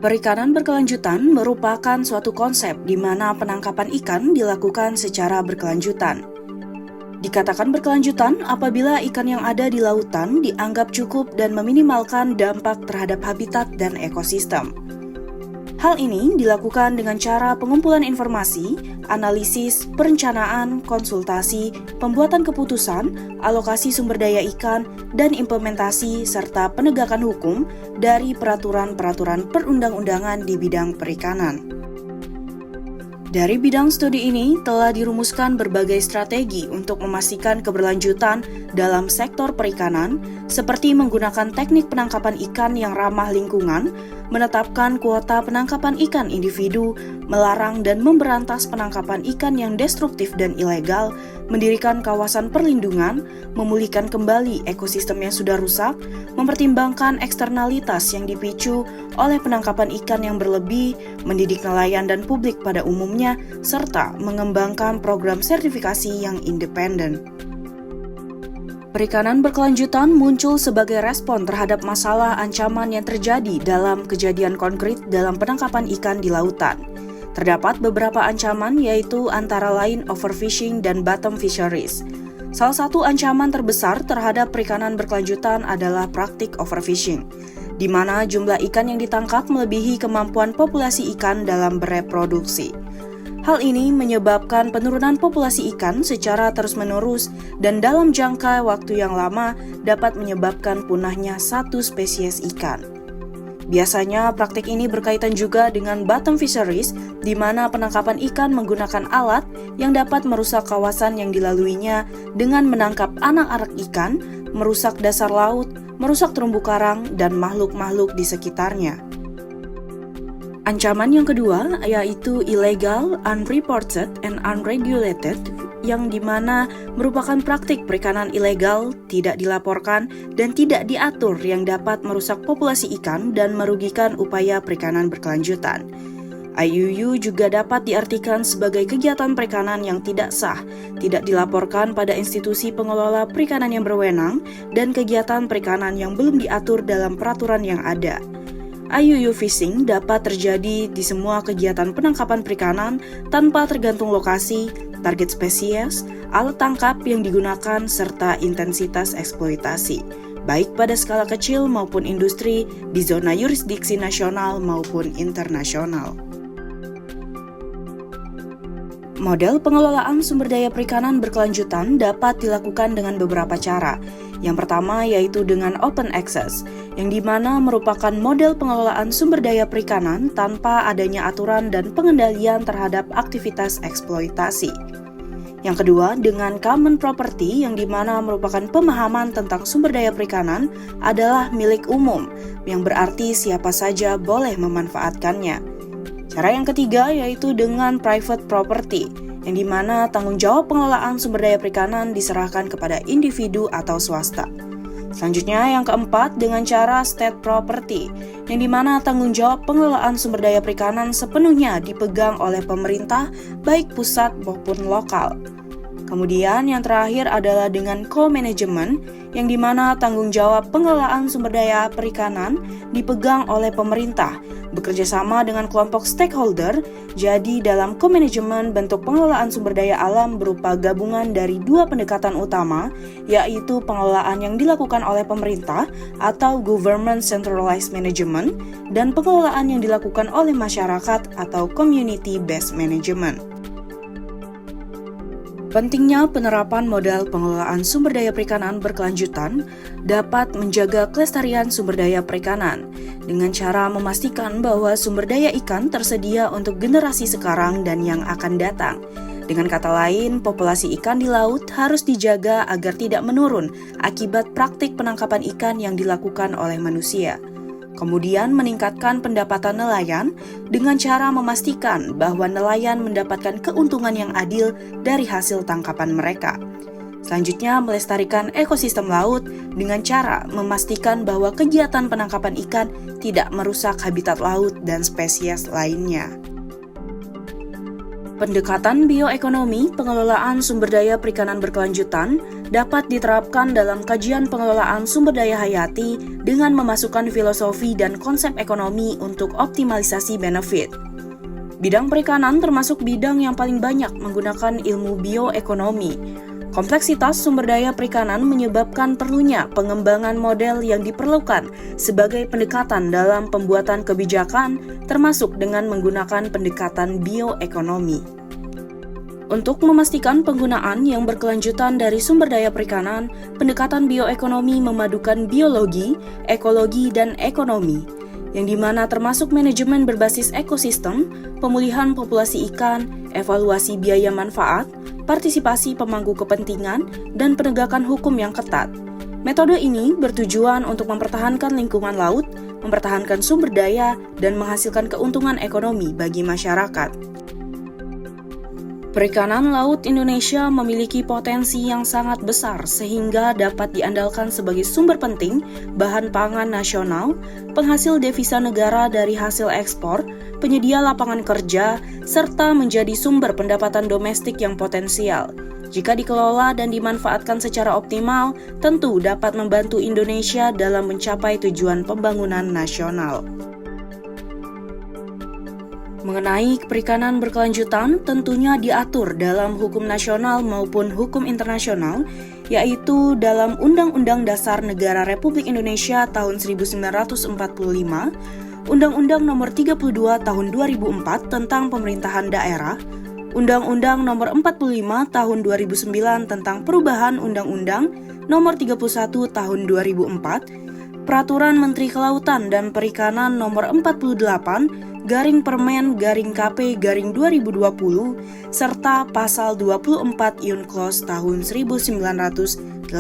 Perikanan berkelanjutan merupakan suatu konsep di mana penangkapan ikan dilakukan secara berkelanjutan. Dikatakan berkelanjutan apabila ikan yang ada di lautan dianggap cukup dan meminimalkan dampak terhadap habitat dan ekosistem. Hal ini dilakukan dengan cara pengumpulan informasi, analisis, perencanaan, konsultasi, pembuatan keputusan, alokasi sumber daya ikan, dan implementasi serta penegakan hukum dari peraturan-peraturan perundang-undangan di bidang perikanan. Dari bidang studi ini telah dirumuskan berbagai strategi untuk memastikan keberlanjutan dalam sektor perikanan, seperti menggunakan teknik penangkapan ikan yang ramah lingkungan, menetapkan kuota penangkapan ikan individu, melarang dan memberantas penangkapan ikan yang destruktif dan ilegal, mendirikan kawasan perlindungan, memulihkan kembali ekosistem yang sudah rusak, mempertimbangkan eksternalitas yang dipicu oleh penangkapan ikan yang berlebih, mendidik nelayan dan publik pada umumnya, serta mengembangkan program sertifikasi yang independen. Perikanan berkelanjutan muncul sebagai respon terhadap masalah ancaman yang terjadi dalam kejadian konkret dalam penangkapan ikan di lautan. Terdapat beberapa ancaman yaitu antara lain overfishing dan bottom fisheries. Salah satu ancaman terbesar terhadap perikanan berkelanjutan adalah praktik overfishing, di mana jumlah ikan yang ditangkap melebihi kemampuan populasi ikan dalam bereproduksi. Hal ini menyebabkan penurunan populasi ikan secara terus-menerus dan dalam jangka waktu yang lama dapat menyebabkan punahnya satu spesies ikan. Biasanya praktik ini berkaitan juga dengan bottom fisheries, di mana penangkapan ikan menggunakan alat yang dapat merusak kawasan yang dilaluinya dengan menangkap anak-anak ikan, merusak dasar laut, merusak terumbu karang, dan makhluk-makhluk di sekitarnya. Ancaman yang kedua yaitu illegal, unreported, and unregulated, yang dimana merupakan praktik perikanan ilegal, tidak dilaporkan, dan tidak diatur yang dapat merusak populasi ikan dan merugikan upaya perikanan berkelanjutan. IUU juga dapat diartikan sebagai kegiatan perikanan yang tidak sah, tidak dilaporkan pada institusi pengelola perikanan yang berwenang, dan kegiatan perikanan yang belum diatur dalam peraturan yang ada. IUU fishing dapat terjadi di semua kegiatan penangkapan perikanan tanpa tergantung lokasi, target spesies, alat tangkap yang digunakan, serta intensitas eksploitasi, baik pada skala kecil maupun industri, di zona yurisdiksi nasional maupun internasional. Model pengelolaan sumber daya perikanan berkelanjutan dapat dilakukan dengan beberapa cara. Yang pertama yaitu dengan open access, yang dimana merupakan model pengelolaan sumber daya perikanan tanpa adanya aturan dan pengendalian terhadap aktivitas eksploitasi. Yang kedua, dengan common property, yang dimana merupakan pemahaman tentang sumber daya perikanan adalah milik umum, yang berarti siapa saja boleh memanfaatkannya. Cara yang ketiga yaitu dengan private property, yang dimana tanggung jawab pengelolaan sumber daya perikanan diserahkan kepada individu atau swasta. Selanjutnya yang keempat dengan cara state property, yang dimana tanggung jawab pengelolaan sumber daya perikanan sepenuhnya dipegang oleh pemerintah baik pusat maupun lokal. Kemudian yang terakhir adalah dengan co-management, yang dimana tanggung jawab pengelolaan sumber daya perikanan dipegang oleh pemerintah, bekerja sama dengan kelompok stakeholder. Jadi dalam co-management bentuk pengelolaan sumber daya alam berupa gabungan dari dua pendekatan utama, yaitu pengelolaan yang dilakukan oleh pemerintah atau government centralized management, dan pengelolaan yang dilakukan oleh masyarakat atau community based management. Pentingnya penerapan model pengelolaan sumber daya perikanan berkelanjutan dapat menjaga kelestarian sumber daya perikanan dengan cara memastikan bahwa sumber daya ikan tersedia untuk generasi sekarang dan yang akan datang. Dengan kata lain, populasi ikan di laut harus dijaga agar tidak menurun akibat praktik penangkapan ikan yang dilakukan oleh manusia. Kemudian meningkatkan pendapatan nelayan dengan cara memastikan bahwa nelayan mendapatkan keuntungan yang adil dari hasil tangkapan mereka. Selanjutnya, melestarikan ekosistem laut dengan cara memastikan bahwa kegiatan penangkapan ikan tidak merusak habitat laut dan spesies lainnya. Pendekatan bioekonomi pengelolaan sumber daya perikanan berkelanjutan dapat diterapkan dalam kajian pengelolaan sumber daya hayati dengan memasukkan filosofi dan konsep ekonomi untuk optimalisasi benefit. Bidang perikanan termasuk bidang yang paling banyak menggunakan ilmu bioekonomi. Kompleksitas sumber daya perikanan menyebabkan perlunya pengembangan model yang diperlukan sebagai pendekatan dalam pembuatan kebijakan, termasuk dengan menggunakan pendekatan bioekonomi. Untuk memastikan penggunaan yang berkelanjutan dari sumber daya perikanan, pendekatan bioekonomi memadukan biologi, ekologi, dan ekonomi, yang dimana termasuk manajemen berbasis ekosistem, pemulihan populasi ikan, evaluasi biaya manfaat, partisipasi pemangku kepentingan, dan penegakan hukum yang ketat. Metode ini bertujuan untuk mempertahankan lingkungan laut, mempertahankan sumber daya, dan menghasilkan keuntungan ekonomi bagi masyarakat. Perikanan laut Indonesia memiliki potensi yang sangat besar sehingga dapat diandalkan sebagai sumber penting bahan pangan nasional, penghasil devisa negara dari hasil ekspor, penyedia lapangan kerja, serta menjadi sumber pendapatan domestik yang potensial. Jika dikelola dan dimanfaatkan secara optimal, tentu dapat membantu Indonesia dalam mencapai tujuan pembangunan nasional. Mengenai perikanan berkelanjutan, tentunya diatur dalam hukum nasional maupun hukum internasional, yaitu dalam Undang-Undang Dasar Negara Republik Indonesia tahun 1945, Undang-Undang Nomor 32 Tahun 2004 tentang Pemerintahan Daerah, Undang-Undang Nomor 45 Tahun 2009 tentang Perubahan Undang-Undang Nomor 31 Tahun 2004, Peraturan Menteri Kelautan dan Perikanan Nomor 48 Garing Permen Garing KP Garing 2020 serta Pasal 24 Unclos tahun 1982.